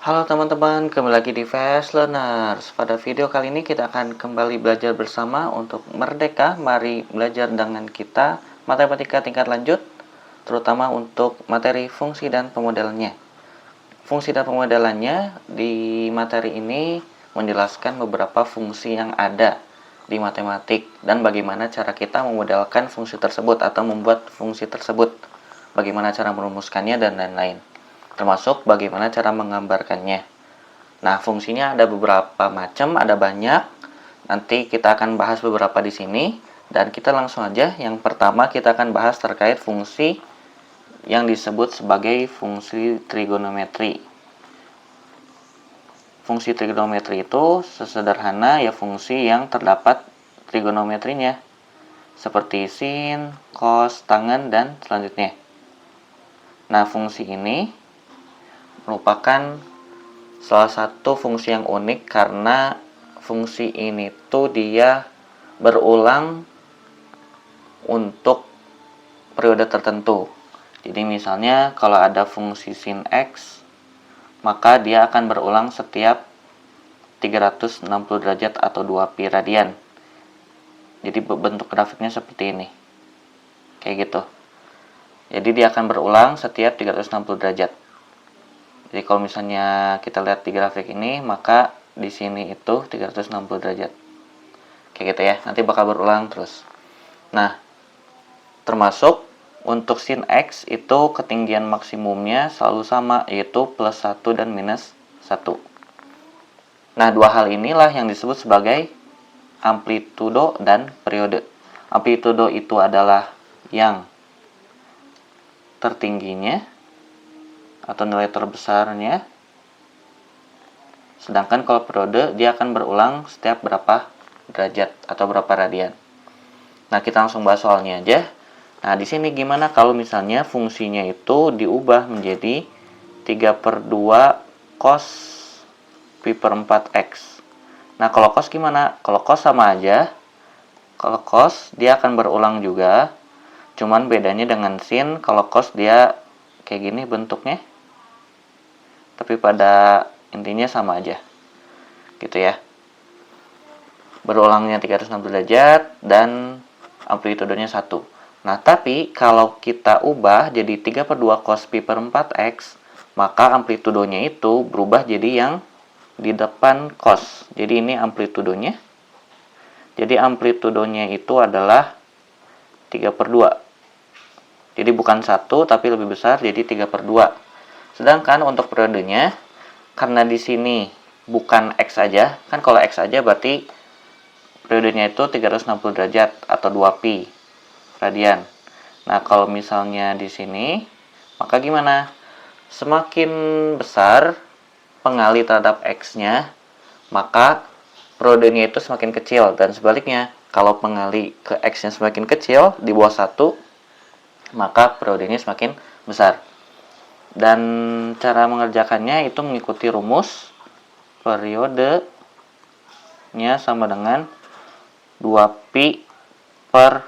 Halo teman-teman, kembali lagi di Fast Learners. Pada video kali ini kita akan kembali belajar bersama untuk Merdeka. Mari belajar dengan kita matematika tingkat lanjut, terutama untuk materi fungsi dan pemodelannya. Fungsi dan pemodelannya di materi ini menjelaskan beberapa fungsi yang ada di matematik dan bagaimana cara kita memodelkan fungsi tersebut atau membuat fungsi tersebut, bagaimana cara merumuskannya dan lain-lain, termasuk bagaimana cara menggambarkannya. Nah, fungsinya ada beberapa macam, ada banyak. Nanti kita akan bahas beberapa di sini dan kita langsung aja. Yang pertama kita akan bahas terkait fungsi yang disebut sebagai fungsi trigonometri. Fungsi trigonometri itu sesederhana ya fungsi yang terdapat trigonometrinya, seperti sin, cos, tangen, dan selanjutnya. Nah, fungsi ini merupakan salah satu fungsi yang unik karena fungsi ini tuh dia berulang untuk periode tertentu. Jadi misalnya kalau ada fungsi sin x, maka dia akan berulang setiap 360 derajat atau 2pi radian. Jadi bentuk grafiknya seperti ini. Kayak gitu. Jadi dia akan berulang setiap 360 derajat. Jadi kalau misalnya kita lihat di grafik ini, maka di sini itu 360 derajat. Kayak gitu ya, nanti bakal berulang terus. Nah, termasuk untuk sin x itu ketinggian maksimumnya selalu sama, yaitu plus 1 dan minus 1. Nah, dua hal inilah yang disebut sebagai amplitudo dan periode. Amplitudo itu adalah yang tertingginya atau nilai terbesarnya. Sedangkan kalau periode dia akan berulang setiap berapa derajat atau berapa radian. Nah, kita langsung bahas soalnya aja. Nah, di sini gimana kalau misalnya fungsinya itu diubah menjadi 3/2 cos pi per 4x. Nah, kalau cos gimana? Kalau cos sama aja. Kalau cos dia akan berulang juga. Cuman bedanya dengan sin, kalau cos dia kayak gini bentuknya. Tapi pada intinya sama aja. Gitu ya. Berulangnya 360 derajat dan amplitudenya 1. Nah, tapi kalau kita ubah jadi 3/2 cos pi per 4x, maka amplitudonya itu berubah jadi yang di depan cos. Jadi ini amplitudonya. Jadi amplitudonya itu adalah 3/2. Jadi bukan 1 tapi lebih besar, jadi 3/2. Sedangkan untuk periodenya, karena di sini bukan x aja, kan kalau x aja berarti periodenya itu 360 derajat atau 2pi radian. Nah, kalau misalnya di sini, maka gimana? Semakin besar pengali terhadap x-nya, maka periodenya itu semakin kecil. Dan sebaliknya, kalau pengali ke x-nya semakin kecil, di bawah 1, maka periodenya semakin besar. Dan cara mengerjakannya itu mengikuti rumus periodenya sama dengan 2pi per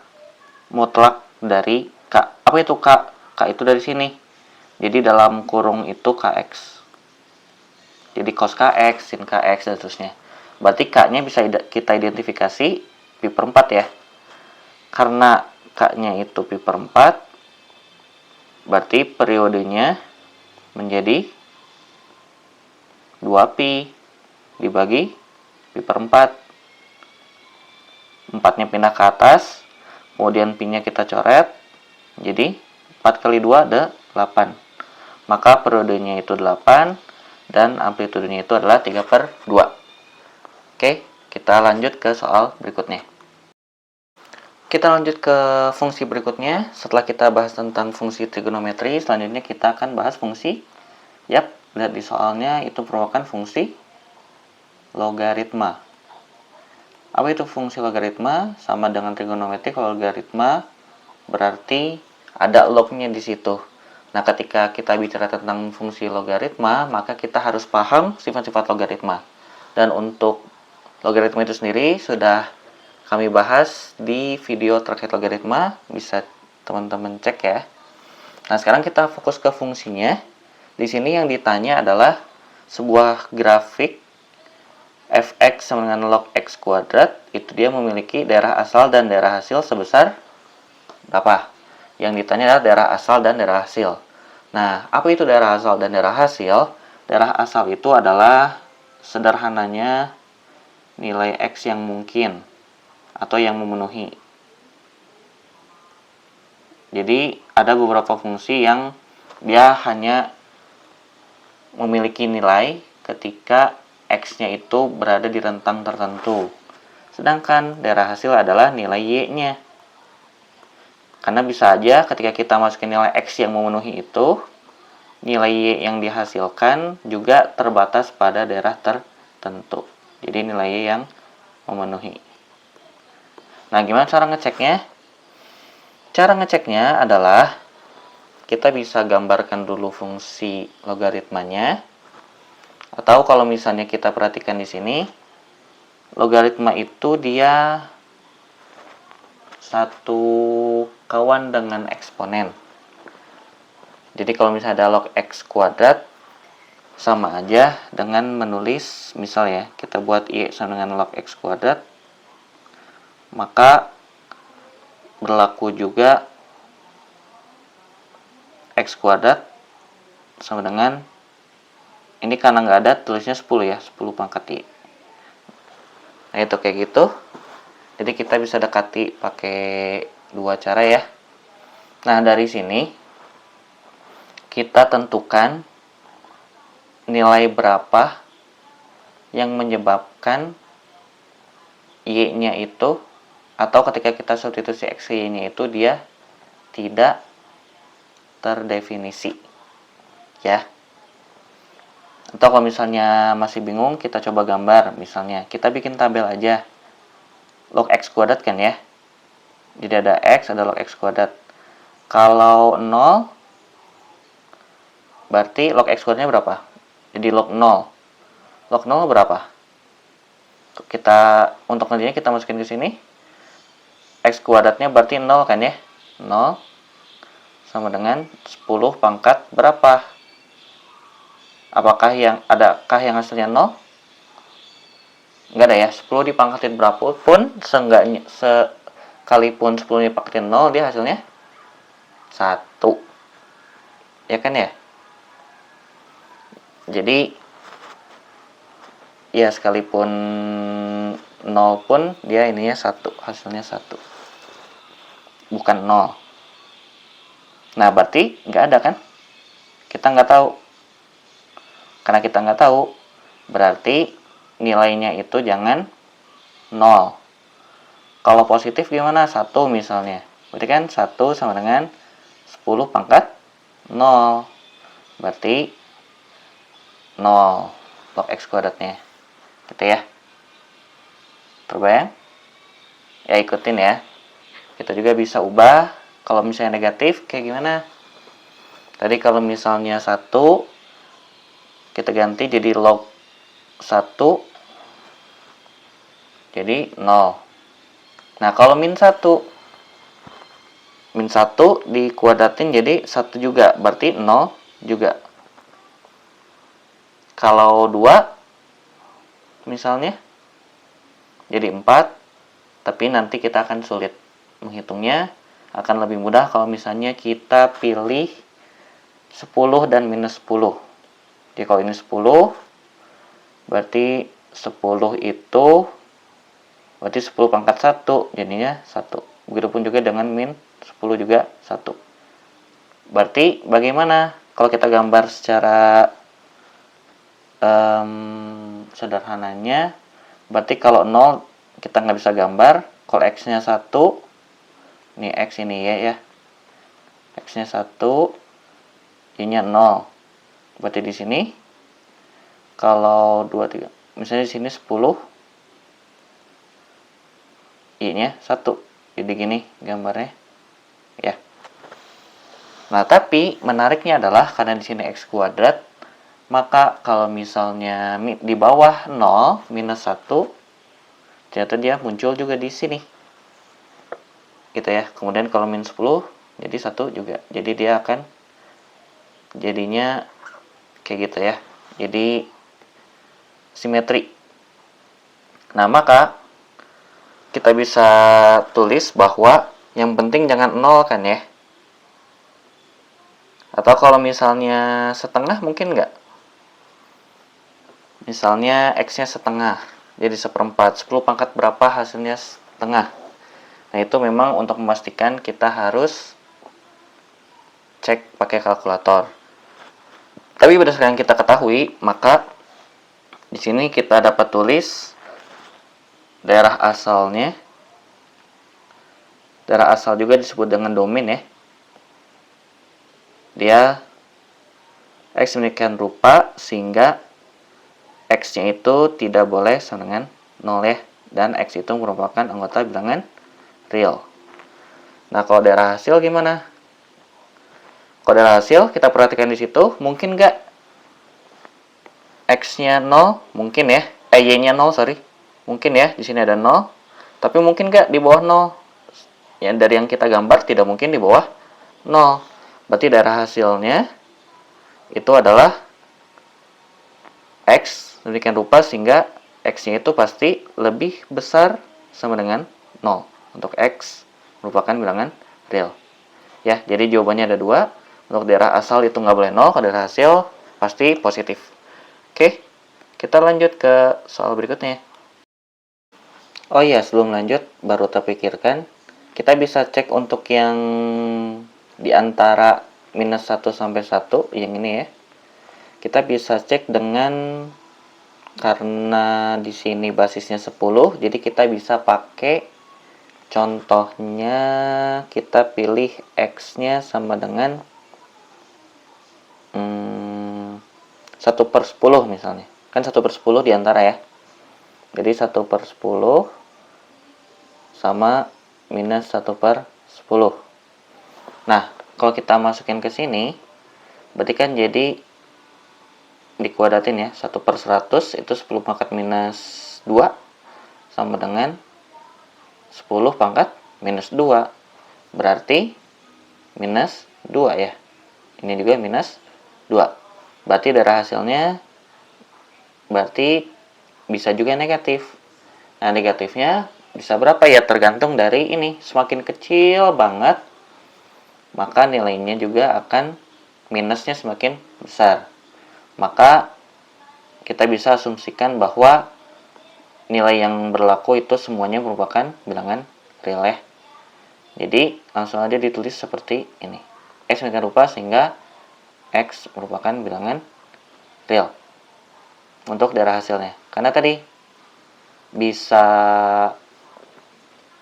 mutlak dari K. Apa itu K? K itu dari sini. Jadi dalam kurung itu KX. Jadi cos KX, sin KX, dan seterusnya. Berarti K-nya bisa kita identifikasi pi per 4 ya. Karena K-nya itu pi per 4, berarti periodenya menjadi 2pi dibagi pi per 4. 4-nya pindah ke atas, kemudian pi-nya kita coret, jadi 4 kali 2 ada 8. Maka periodenya itu 8, dan amplitudenya itu adalah 3/2. Oke, kita lanjut ke soal berikutnya. Kita lanjut ke fungsi berikutnya. Setelah kita bahas tentang fungsi trigonometri, selanjutnya kita akan bahas fungsi. Yap, lihat di soalnya itu merupakan fungsi logaritma. Apa itu fungsi logaritma? Sama dengan trigonometri, kalau logaritma berarti ada lognya di situ. Nah, ketika kita bicara tentang fungsi logaritma, maka kita harus paham sifat-sifat logaritma. Dan untuk logaritma itu sendiri sudah kami bahas di video terkait logaritma, bisa teman-teman cek ya. Nah, sekarang kita fokus ke fungsinya. Di sini yang ditanya adalah sebuah grafik fx sama dengan log x kuadrat, itu dia memiliki daerah asal dan daerah hasil sebesar berapa? Yang ditanya adalah daerah asal dan daerah hasil. Nah, apa itu daerah asal dan daerah hasil? Daerah asal itu adalah sederhananya nilai x yang mungkin atau yang memenuhi. Jadi, ada beberapa fungsi yang dia hanya memiliki nilai ketika x-nya itu berada di rentang tertentu. Sedangkan daerah hasil adalah nilai y-nya. Karena bisa aja ketika kita masukin nilai x yang memenuhi itu, nilai y yang dihasilkan juga terbatas pada daerah tertentu. Jadi nilai y yang memenuhi. Nah, gimana cara ngeceknya? Cara ngeceknya adalah kita bisa gambarkan dulu fungsi logaritmanya. Atau kalau misalnya kita perhatikan di sini, logaritma itu dia satu kawan dengan eksponen. Jadi kalau misalnya ada log x kuadrat, sama aja dengan menulis, misal ya, kita buat y sama dengan log x kuadrat, maka berlaku juga x kuadrat sama dengan, ini karena nggak ada tulisnya 10 ya, 10 pangkat y. Nah itu kayak gitu. Jadi kita bisa dekati pakai dua cara ya. Nah dari sini kita tentukan nilai berapa yang menyebabkan y-nya itu, atau ketika kita substitusi x y-nya itu dia tidak terdefinisi ya. Atau kalau misalnya masih bingung, kita coba gambar. Misalnya kita bikin tabel aja log x kuadrat kan ya. Jadi ada x, ada log x kuadrat. Kalau 0 berarti log x kuadratnya berapa? Jadi log 0. Log 0 berapa? Kita untuk nantinya kita masukin ke sini. X kuadratnya berarti 0 kan ya? 0 sama dengan 10 pangkat berapa? Apakah yang hasilnya 0? Enggak ada ya. 10 dipangkatin berapapun, seenggaknya sekalipun 10 dipangkatin 0, dia hasilnya 1. Ya kan ya? Jadi ya sekalipun 0 pun dia ininya 1, hasilnya 1. Bukan 0. Nah, berarti nggak ada kan? Kita nggak tahu. Karena kita nggak tahu, berarti nilainya itu jangan 0. Kalau positif gimana? 1 misalnya. Berarti kan 1 sama dengan 10 pangkat 0. Berarti 0 log x kuadratnya. Gitu ya. Terbayang? Ya ikutin ya. Kita juga bisa ubah. Kalau misalnya negatif kayak gimana? Tadi kalau misalnya 1, kita ganti jadi log 1 jadi 0. Nah kalau min 1 dikuadratin jadi 1 juga, berarti 0 juga. Kalau 2 misalnya jadi 4, tapi nanti kita akan sulit menghitungnya. Akan lebih mudah kalau misalnya kita pilih 10 dan minus 10. Jadi kalau ini 10, berarti 10 itu berarti 10 pangkat 1, jadinya 1. Begitupun juga dengan min 10 juga 1. Berarti bagaimana kalau kita gambar secara sederhananya? Berarti kalau 0 kita nggak bisa gambar. Kalau x-nya 1, ini x ini ya. X-nya 1, y-nya 0. Berarti di sini kalau 2, 3, misalnya di sini 10, y-nya 1. Jadi gini gambarnya. Ya. Nah, tapi menariknya adalah karena di sini x kuadrat, maka kalau misalnya di bawah 0 minus 1, ternyata dia muncul juga di sini. Gitu ya. Kemudian kalau min 10 jadi 1 juga. Jadi dia akan jadinya kayak gitu ya. Jadi simetri. Nah, maka kita bisa tulis bahwa yang penting jangan 0 kan ya. Atau kalau misalnya setengah mungkin nggak? Misalnya X-nya setengah, jadi seperempat. 10 pangkat berapa hasilnya setengah. Nah, itu memang untuk memastikan kita harus cek pakai kalkulator. Tapi berdasarkan yang kita ketahui, maka di sini kita dapat tulis daerah asalnya. Daerah asal juga disebut dengan domain ya. Dia X demikian rupa sehingga X-nya itu tidak boleh sama dengan 0 ya. Dan X itu merupakan anggota bilangan real. Nah, kalau daerah hasil gimana? Kalau daerah hasil, kita perhatikan di situ, mungkin nggak X-nya 0? Mungkin ya. Y-nya 0, sorry. Mungkin ya, di sini ada 0. Tapi mungkin nggak di bawah 0? Ya, dari yang kita gambar, tidak mungkin di bawah 0. Berarti daerah hasilnya itu adalah X demikian rupa sehingga X-nya itu pasti lebih besar sama dengan 0. Untuk X merupakan bilangan real. Ya, jadi jawabannya ada 2. Untuk daerah asal itu nggak boleh 0, kalau daerah hasil pasti positif. Oke, kita lanjut ke soal berikutnya. Oh iya, sebelum lanjut, baru terpikirkan, kita bisa cek untuk yang di antara minus 1 sampai 1, yang ini ya. Kita bisa cek dengan, karena di sini basisnya 10, jadi kita bisa pakai contohnya, kita pilih X-nya sama dengan 1/10 misalnya. Kan 1/10 diantara ya. Jadi 1/10 sama minus 1/10. Nah, kalau kita masukin ke sini, berarti kan jadi dikuadratin ya. 1/100 itu 10 pangkat minus 2 sama dengan 10 pangkat minus 2. Berarti minus 2 ya. Ini juga minus 2. Berarti daerah hasilnya berarti bisa juga negatif. Nah, negatifnya bisa berapa ya? Tergantung dari ini. Semakin kecil banget, maka nilainya juga akan minusnya semakin besar. Maka kita bisa asumsikan bahwa nilai yang berlaku itu semuanya merupakan bilangan real ya. Jadi langsung aja ditulis seperti ini. X demikian rupa sehingga X merupakan bilangan real untuk daerah hasilnya. Karena tadi bisa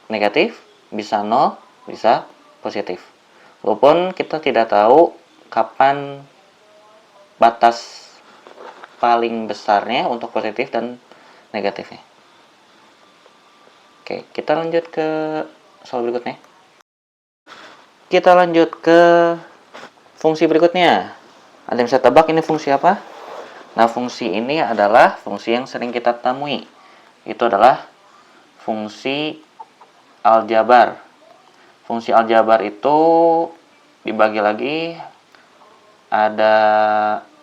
negatif, bisa 0, bisa positif. Walaupun kita tidak tahu kapan batas paling besarnya untuk positif dan negatifnya. Oke, kita lanjut ke soal berikutnya. Kita lanjut ke fungsi berikutnya. Ada yang bisa tebak ini fungsi apa? Nah, fungsi ini adalah fungsi yang sering kita temui. Itu adalah fungsi aljabar. Fungsi aljabar itu dibagi lagi, ada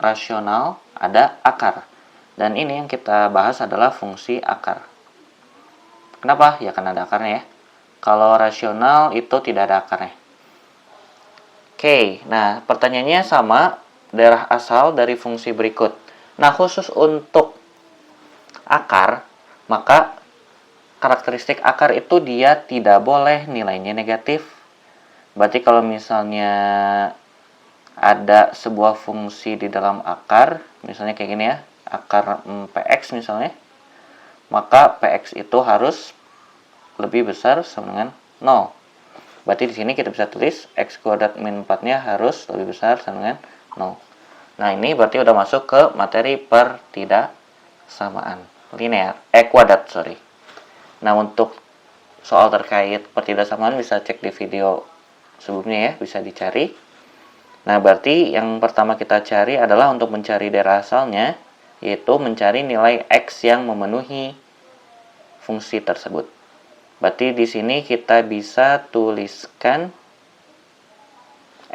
rasional, ada akar. Dan ini yang kita bahas adalah fungsi akar. Kenapa? Ya karena ada akarnya ya. Kalau rasional itu tidak ada akarnya. Oke, nah pertanyaannya sama, daerah asal dari fungsi berikut. Nah, khusus untuk akar, maka karakteristik akar itu dia tidak boleh nilainya negatif. Berarti kalau misalnya ada sebuah fungsi di dalam akar, misalnya kayak gini ya, akar px misalnya, maka px itu harus lebih besar sama dengan 0. Berarti di sini kita bisa tulis x kuadrat min 4-nya harus lebih besar sama dengan 0. Nah, ini berarti udah masuk ke materi pertidaksamaan linear, kuadrat, sorry. Nah, untuk soal terkait pertidaksamaan bisa cek di video sebelumnya ya, bisa dicari. Nah, berarti yang pertama kita cari adalah untuk mencari daerah asalnya, yaitu mencari nilai x yang memenuhi fungsi tersebut. Berarti di sini kita bisa tuliskan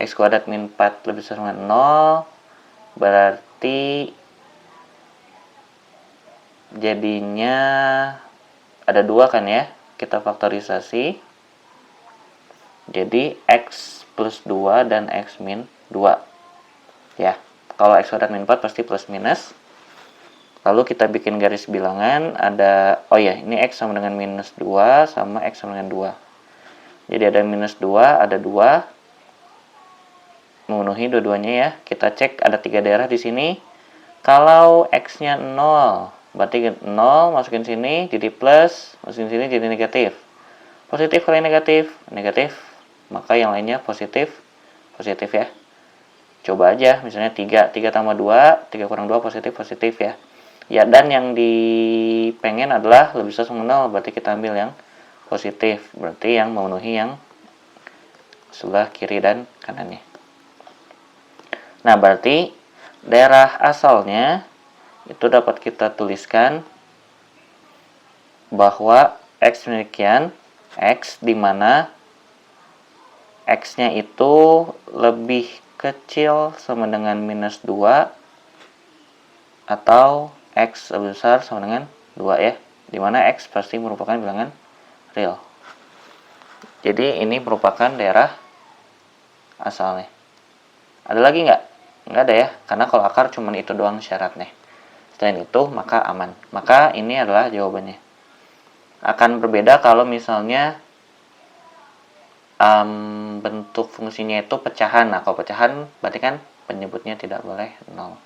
x kuadrat min 4 lebih besar dengan 0, berarti jadinya ada 2 kan ya, kita faktorisasi. Jadi X plus 2 dan X min 2. Ya, kalau X kuadrat min 4 pasti plus minus. Lalu kita bikin garis bilangan, ada, oh ya, ini X sama dengan minus 2 sama X sama dengan 2. Jadi ada minus 2, ada 2. Memenuhi dua-duanya ya. Kita cek ada 3 daerah di sini. Kalau X-nya 0, berarti 0 masukin sini jadi plus, masukin sini jadi negatif. Positif kali negatif, negatif. Maka yang lainnya positif, positif ya. Coba aja, misalnya 3 tambah 2, 3 kurang 2 positif, positif ya. Ya, dan yang dipengen adalah lebih besar sama 0, berarti kita ambil yang positif. Berarti yang memenuhi yang sebelah kiri dan kanannya. Nah, berarti daerah asalnya itu dapat kita tuliskan bahwa X demikian, X di mana X-nya itu lebih kecil sama dengan minus 2 atau X lebih besar sama dengan 2 ya. Dimana X pasti merupakan bilangan real. Jadi ini merupakan daerah asalnya. Ada lagi nggak? Nggak ada ya, karena kalau akar cuma itu doang syaratnya. Selain itu maka aman. Maka ini adalah jawabannya. Akan berbeda kalau misalnya bentuk fungsinya itu pecahan. Nah, kalau pecahan berarti kan penyebutnya tidak boleh 0.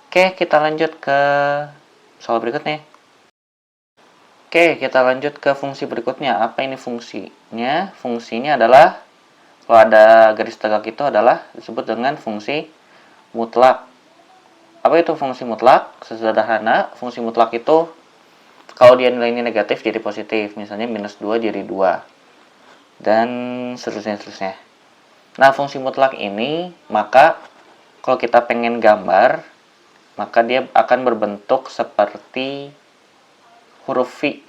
Oke, kita lanjut ke soal berikutnya. Oke, kita lanjut ke fungsi berikutnya. Apa ini fungsinya? Fungsinya adalah, kalau ada garis tegak itu adalah disebut dengan fungsi mutlak. Apa itu fungsi mutlak? Sesederhana, fungsi mutlak itu kalau dia nilainya negatif jadi positif. Misalnya minus 2 jadi 2. Dan seterusnya. Nah, fungsi mutlak ini, maka kalau kita pengen gambar, maka dia akan berbentuk seperti huruf V.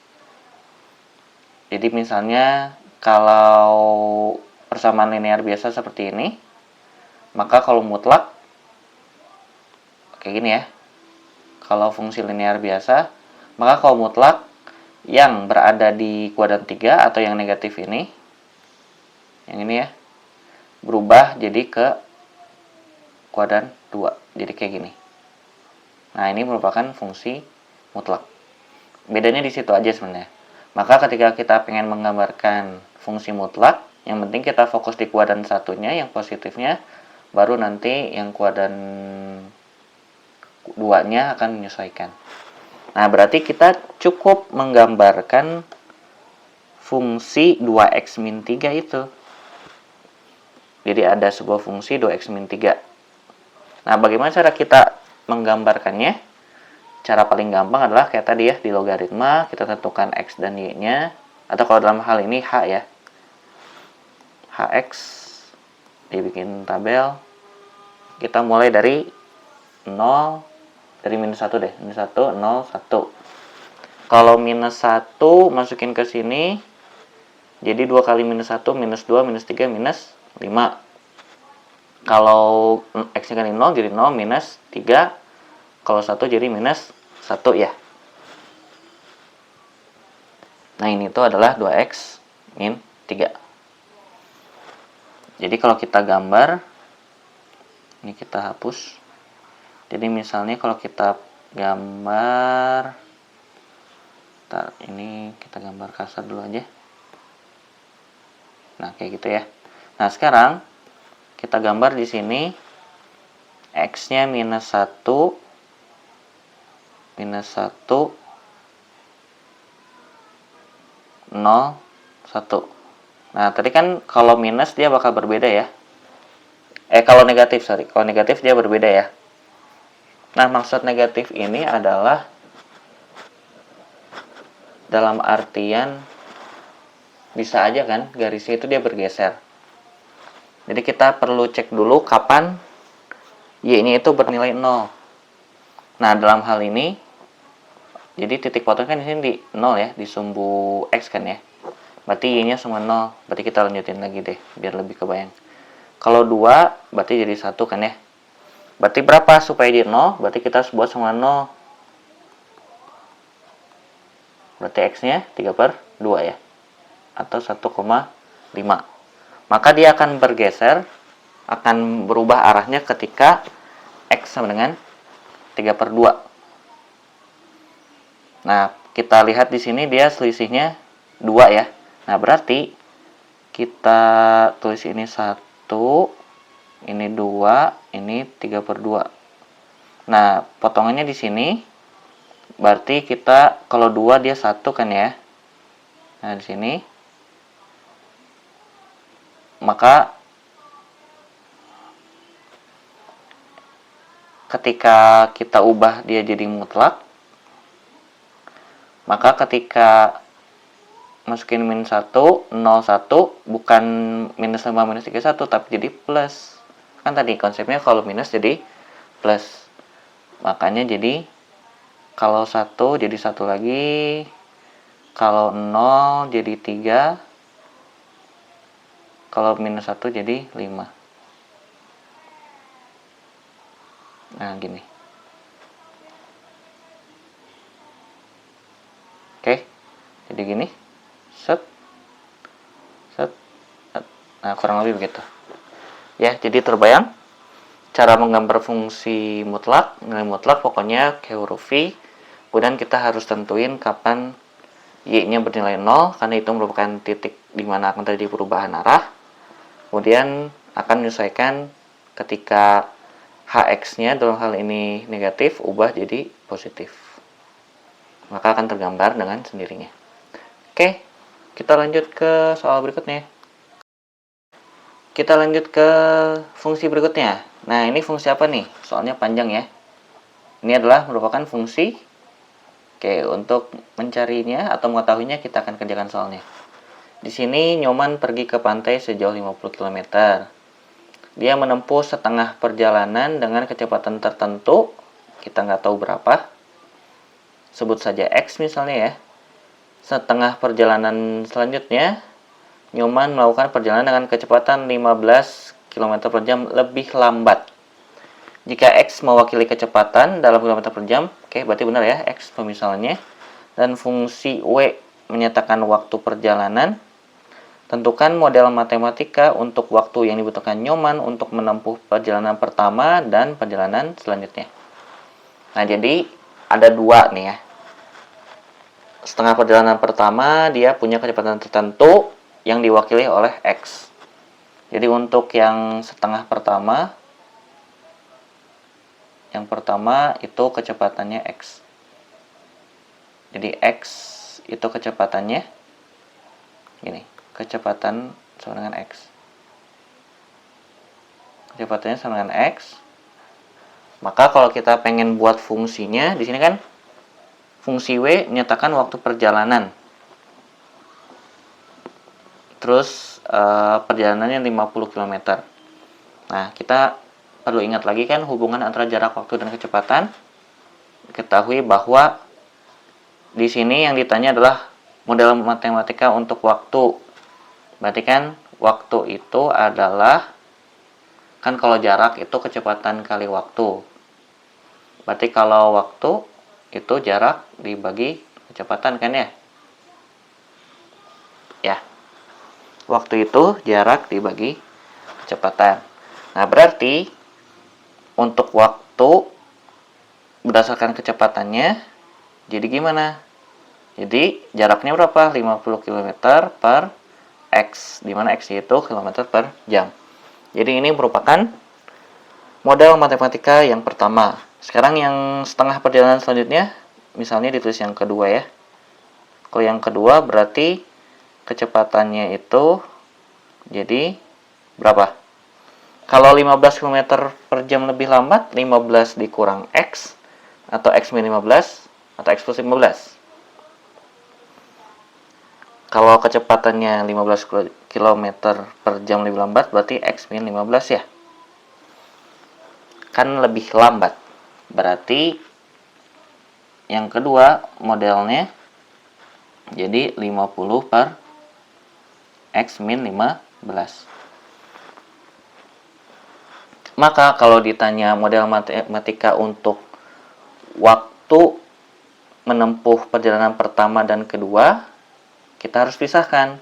Jadi misalnya kalau persamaan linear biasa seperti ini, maka kalau mutlak kayak gini ya. Kalau fungsi linear biasa, maka kalau mutlak yang berada di kuadran 3 atau yang negatif ini, yang ini ya, berubah jadi ke kuadran 2. Jadi kayak gini. Nah, ini merupakan fungsi mutlak. Bedanya di situ aja sebenarnya. Maka ketika kita pengen menggambarkan fungsi mutlak, yang penting kita fokus di kuadran satunya, yang positifnya, baru nanti yang kuadran 2-nya akan menyesuaikan. Nah, berarti kita cukup menggambarkan fungsi 2x min 3 itu. Jadi ada sebuah fungsi 2x min 3. Nah, bagaimana cara kita menggambarkannya? Cara paling gampang adalah kayak tadi ya, di logaritma kita tentukan x dan y-nya, atau kalau dalam hal ini h ya. Hx dibikin tabel. Kita mulai dari 0, dari minus 1 deh. Minus 1, 0, 1. Kalau minus 1 masukin ke sini, jadi 2 kali minus 1, minus 2, minus 3, minus 5. Kalau x-nya kan 0, jadi 0, minus 3. Kalau 1 jadi minus 1 ya. Nah, ini tuh adalah 2x min 3. Jadi kalau kita gambar, ini kita hapus. Jadi misalnya kalau kita gambar, ini kita gambar kasar dulu aja. Nah, kayak gitu ya. Nah, sekarang kita gambar di sini x-nya minus 1, minus 1, 0, 1. Nah, tadi kan kalau minus dia bakal berbeda ya. Kalau negatif, sorry. Kalau negatif dia berbeda ya. Nah, maksud negatif ini adalah dalam artian bisa aja kan garisnya itu dia bergeser. Jadi kita perlu cek dulu kapan y-nya itu bernilai 0. Nah, dalam hal ini, jadi titik potong kan di sini di 0 ya, di sumbu x kan ya. Berarti y-nya semua 0. Berarti kita lanjutin lagi deh, biar lebih kebayang. Kalau 2, berarti jadi 1 kan ya. Berarti berapa supaya jadi 0? Berarti kita harus buat semua 0. Berarti X-nya 3/2 ya. Atau 1,5. Maka dia akan bergeser, akan berubah arahnya ketika X sama dengan 3/2. Nah, kita lihat di sini dia selisihnya 2 ya. Nah, berarti kita tulis ini 1, ini 2, ini 3/2. Nah, potongannya di sini berarti kita kalau 2 dia 1 kan ya. Nah, di sini maka ketika kita ubah dia jadi mutlak, maka ketika masukin min 1, 0, 1 bukan minus 5, minus 3, 1 tapi jadi plus. Kan tadi konsepnya kalau minus jadi plus. Makanya jadi kalau 1 jadi 1 lagi, kalau 0 jadi 3, kalau minus 1 jadi 5. Nah, gini. Oke, jadi gini. Set, set, set. Nah, kurang lebih begitu. Ya, jadi terbayang cara menggambar fungsi mutlak, nilai mutlak pokoknya ke huruf V. Kemudian kita harus tentuin kapan Y-nya bernilai 0, karena itu merupakan titik di mana akan terjadi perubahan arah. Kemudian akan menyesuaikan ketika Hx-nya dalam hal ini negatif, ubah jadi positif. Maka akan tergambar dengan sendirinya. Oke, kita lanjut ke soal berikutnya. Kita lanjut ke fungsi berikutnya. Nah, ini fungsi apa nih? Soalnya panjang ya. Ini adalah merupakan fungsi. Oke, untuk mencarinya atau mengetahuinya kita akan kerjakan soalnya. Di sini Nyoman pergi ke pantai sejauh 50 km. Dia menempuh setengah perjalanan dengan kecepatan tertentu. Kita nggak tahu berapa. Sebut saja X misalnya ya. Setengah perjalanan selanjutnya, Nyoman melakukan perjalanan dengan kecepatan 15 km per jam lebih lambat. Jika X mewakili kecepatan dalam km per jam, oke, berarti benar ya, X pemisalannya. Dan fungsi W menyatakan waktu perjalanan. Tentukan model matematika untuk waktu yang dibutuhkan Nyoman untuk menempuh perjalanan pertama dan perjalanan selanjutnya. Nah, jadi ada dua nih ya. Setengah perjalanan pertama dia punya kecepatan tertentu yang diwakili oleh X. Jadi untuk yang setengah pertama, yang pertama itu kecepatannya X. Jadi X itu kecepatannya gini, kecepatan sama dengan X. Kecepatannya sama dengan X. Maka kalau kita pengen buat fungsinya, di sini kan fungsi W menyatakan waktu perjalanan. Terus perjalanannya 50 km. Nah, kita perlu ingat lagi kan hubungan antara jarak waktu dan kecepatan. Ketahui bahwa di sini yang ditanya adalah model matematika untuk waktu. Berarti kan waktu itu adalah, kan kalau jarak itu kecepatan kali waktu. Berarti kalau waktu itu jarak dibagi kecepatan kan ya? Ya. Waktu itu jarak dibagi kecepatan. Nah, berarti untuk waktu berdasarkan kecepatannya jadi gimana? Jadi jaraknya berapa? 50 km per X, di mana X itu km per jam. Jadi ini merupakan model matematika yang pertama. Sekarang yang setengah perjalanan selanjutnya, misalnya ditulis yang kedua ya. Kalau yang kedua berarti kecepatannya itu jadi berapa? Kalau 15 km per jam lebih lambat, 15 dikurang X, atau X min 15, atau X plus 15. Kalau kecepatannya 15 km per jam lebih lambat, berarti X min 15 ya. Kan lebih lambat. Berarti yang kedua modelnya jadi 50 per X min 15. Maka kalau ditanya model matematika untuk waktu menempuh perjalanan pertama dan kedua, kita harus pisahkan.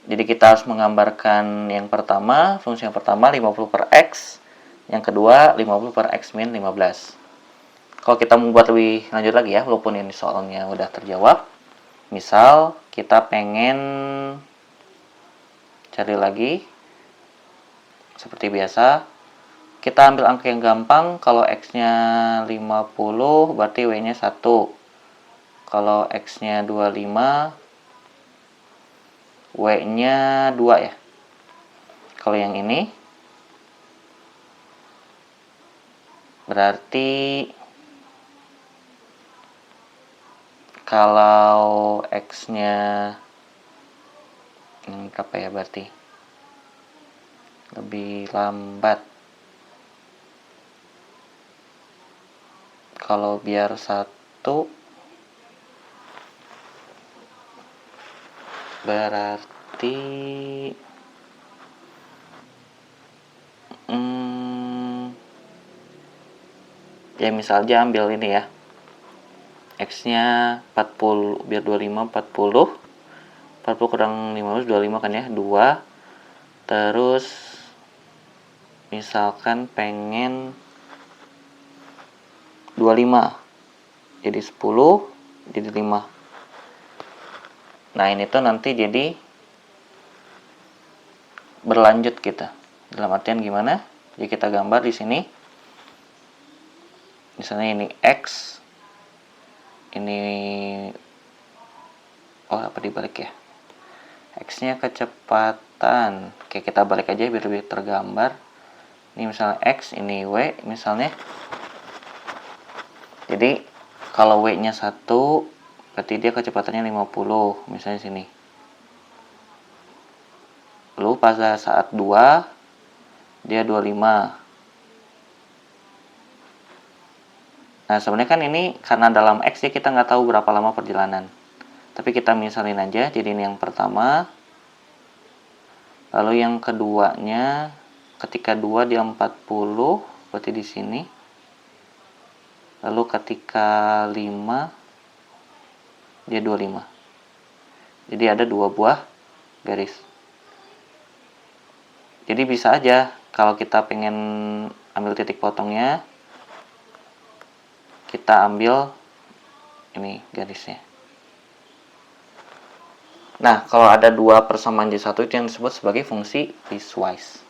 Jadi kita harus menggambarkan yang pertama, fungsi yang pertama 50 per X, yang kedua 50 per X min 15. Kalau kita membuat lebih lanjut lagi ya, walaupun ini soalnya udah terjawab. Misal kita pengen cari lagi, seperti biasa, kita ambil angka yang gampang. Kalau X-nya 50, berarti W-nya 1. Kalau X-nya 25, W-nya 2 ya. Kalau yang ini berarti kalau X-nya ini berapa ya, berarti lebih lambat. Kalau biar 1 berarti ya misal aja ambil ini ya, X nya 40, biar 25 40 kurang 15 25 kan ya, 2. Terus misalkan pengen 25, jadi 10 jadi 5. Nah ini tuh nanti jadi berlanjut kita. Dalam artian gimana? Jadi kita gambar di sini. Misalnya ini X, ini apa dibalik ya? X-nya kecepatan. Oke, kita balik aja biar lebih tergambar. Ini misalnya X, ini W misalnya. Jadi kalau W-nya 1, berarti dia kecepatannya 50, misalnya sini. Lalu pada saat 2, dia 25. Nah, sebenarnya kan ini karena dalam X ya kita nggak tahu berapa lama perjalanan. Tapi kita misalin aja, jadi ini yang pertama. Lalu yang keduanya, ketika 2 dia 40, berarti di sini. Lalu ketika 5, dia 25. Jadi ada 2 buah garis. Jadi bisa aja kalau kita pengen ambil titik potongnya, kita ambil ini garisnya. Nah, kalau ada 2 persamaan J1 itu yang disebut sebagai fungsi piecewise.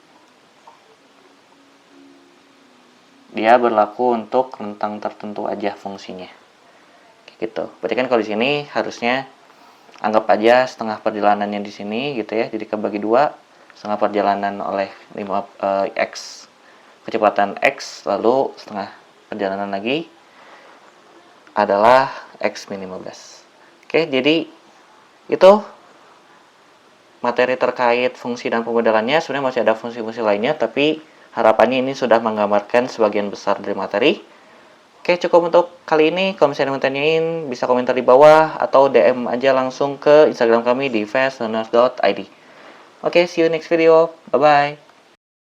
Dia berlaku untuk rentang tertentu aja fungsinya. Kayak gitu. Berarti kan kalau di sini harusnya anggap aja setengah perjalanannya di sini gitu ya. Jadi kebagi 2, setengah perjalanan oleh X, kecepatan X, lalu setengah perjalanan lagi adalah X min 15. Oke, jadi itu materi terkait fungsi dan pemodelannya. Sebenarnya masih ada fungsi-fungsi lainnya, tapi harapannya ini sudah menggambarkan sebagian besar dari materi. Oke, cukup untuk kali ini. Kalau misalnya mau tanyain, bisa komentar di bawah atau DM aja langsung ke Instagram kami di fastlearners.id. Oke, see you next video. Bye-bye.